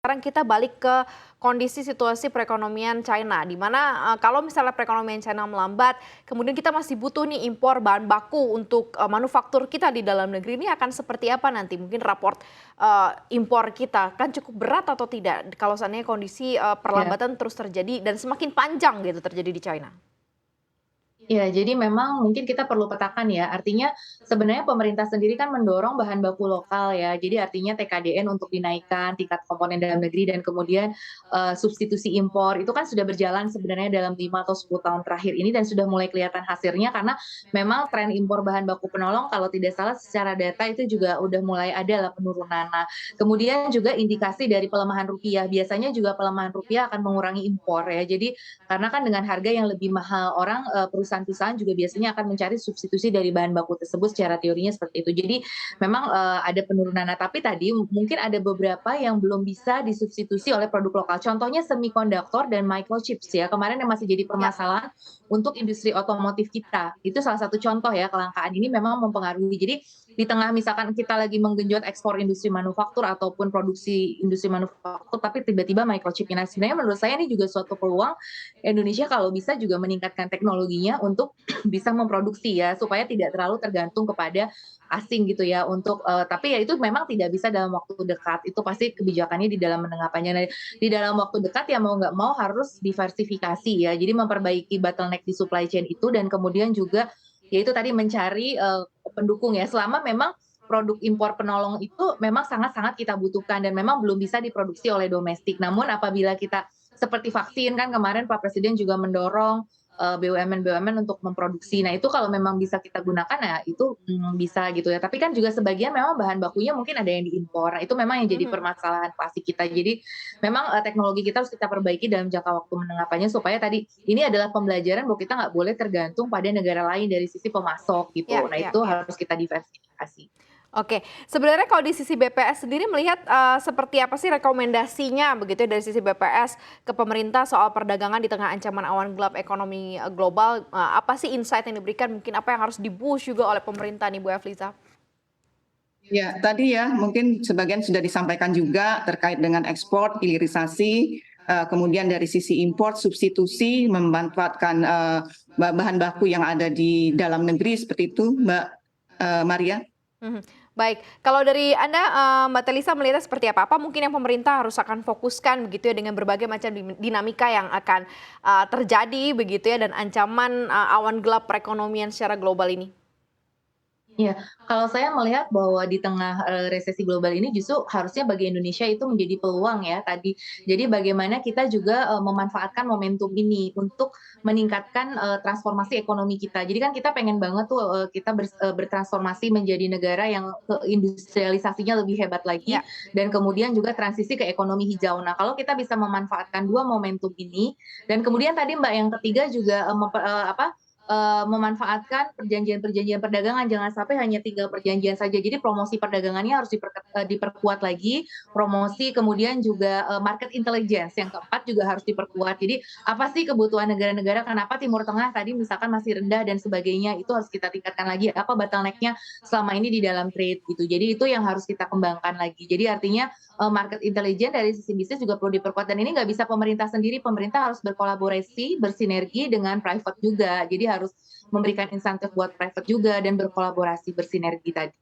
Sekarang kita balik ke kondisi situasi perekonomian China, di mana kalau misalnya perekonomian China melambat, kemudian kita masih butuh nih impor bahan baku untuk manufaktur kita di dalam negeri ini akan seperti apa nanti? Mungkin raport impor kita kan cukup berat atau tidak kalau seandainya kondisi Ya, perlambatan terus terjadi dan semakin panjang gitu terjadi di China? iya, jadi memang mungkin kita perlu petakan ya, artinya sebenarnya pemerintah sendiri kan mendorong bahan baku lokal ya, jadi artinya TKDN untuk dinaikkan tingkat komponen dalam negeri dan kemudian substitusi impor itu kan sudah berjalan sebenarnya dalam 5 atau 10 tahun terakhir ini dan sudah mulai kelihatan hasilnya karena memang tren impor bahan baku penolong kalau tidak salah secara data itu juga udah mulai ada lah penurunan. Nah, kemudian juga indikasi dari pelemahan rupiah, biasanya juga pelemahan rupiah akan mengurangi impor ya, jadi karena kan dengan harga yang lebih mahal orang, perusahaan-perusahaan juga biasanya akan mencari substitusi dari bahan baku tersebut secara teorinya seperti itu. Jadi memang, ada penurunan. Nah, tapi tadi mungkin ada beberapa yang belum bisa disubstitusi oleh produk lokal. Contohnya semikonduktor dan microchips ya, kemarin yang masih jadi Ya. permasalahan untuk industri otomotif kita. Itu salah satu contoh ya, kelangkaan ini memang mempengaruhi. Jadi di tengah misalkan kita lagi menggenjot ekspor industri manufaktur ataupun produksi industri manufaktur, tapi tiba-tiba microchip. Nah, sebenarnya menurut saya ini juga suatu peluang Indonesia kalau bisa juga meningkatkan teknologinya untuk bisa memproduksi ya, supaya tidak terlalu tergantung kepada asing gitu ya untuk tapi ya itu memang tidak bisa dalam waktu dekat, itu pasti kebijakannya di dalam menengah panjang. Nah, di dalam waktu dekat ya mau nggak mau harus diversifikasi ya, jadi memperbaiki bottleneck di supply chain itu dan kemudian juga ya itu tadi mencari pendukung ya, selama memang produk impor penolong itu memang sangat-sangat kita butuhkan dan memang belum bisa diproduksi oleh domestik. Namun apabila kita seperti vaksin kan kemarin Pak Presiden juga mendorong BUMN-BUMN untuk memproduksi. Nah itu kalau memang bisa kita gunakan ya itu bisa gitu ya. Tapi kan juga sebagian memang bahan bakunya mungkin ada yang diimpor. Nah, itu memang yang jadi Mhm. permasalahan pasti kita. Jadi memang teknologi kita harus kita perbaiki dalam jangka waktu menengah panjang supaya tadi ini adalah pembelajaran bahwa kita nggak boleh tergantung pada negara lain dari sisi pemasok gitu. Ya, Nah ya, itu ya. harus kita diversifikasi. Oke, sebenarnya kalau di sisi BPS sendiri melihat, seperti apa sih rekomendasinya begitu ya dari sisi BPS ke pemerintah soal perdagangan di tengah ancaman awan gelap ekonomi, global, apa sih insight yang diberikan, mungkin apa yang harus di-push juga oleh pemerintah nih Bu Efliza? Ya, tadi ya mungkin sebagian sudah disampaikan juga terkait dengan ekspor, hilirisasi, kemudian dari sisi import, substitusi, memanfaatkan bahan baku yang ada di dalam negeri seperti itu, Mbak Maria. Mhm. Baik, kalau dari Anda, Mbak Telisa melihatnya seperti apa? Apa mungkin yang pemerintah harus akan fokuskan begitu ya dengan berbagai macam dinamika yang akan, terjadi begitu ya dan ancaman, awan gelap perekonomian secara global ini? Iya, kalau saya melihat bahwa di tengah, resesi global ini justru harusnya bagi Indonesia itu menjadi peluang ya tadi. Jadi bagaimana kita juga, memanfaatkan momentum ini untuk meningkatkan, transformasi ekonomi kita. Jadi kan kita pengen banget tuh, kita bertransformasi menjadi negara yang industrialisasinya lebih hebat lagi Ya. dan kemudian juga transisi ke ekonomi hijau. Nah, kalau kita bisa memanfaatkan 2 momentum ini dan kemudian tadi Mbak yang ketiga juga, memanfaatkan perjanjian-perjanjian perdagangan, jangan sampai hanya tinggal perjanjian saja. Jadi promosi perdagangannya harus diperkuat lagi, promosi kemudian juga, market intelligence yang keempat juga harus diperkuat. Jadi apa sih kebutuhan negara-negara, kenapa Timur Tengah tadi misalkan masih rendah dan sebagainya, itu harus kita tingkatkan lagi, apa bottleneck-nya selama ini di dalam trade gitu. Jadi itu yang harus kita kembangkan lagi. Jadi artinya, market intelligence dari sisi bisnis juga perlu diperkuat dan ini nggak bisa pemerintah sendiri, pemerintah harus berkolaborasi, bersinergi dengan private juga. Jadi harus memberikan insentif buat private juga dan berkolaborasi, bersinergi tadi.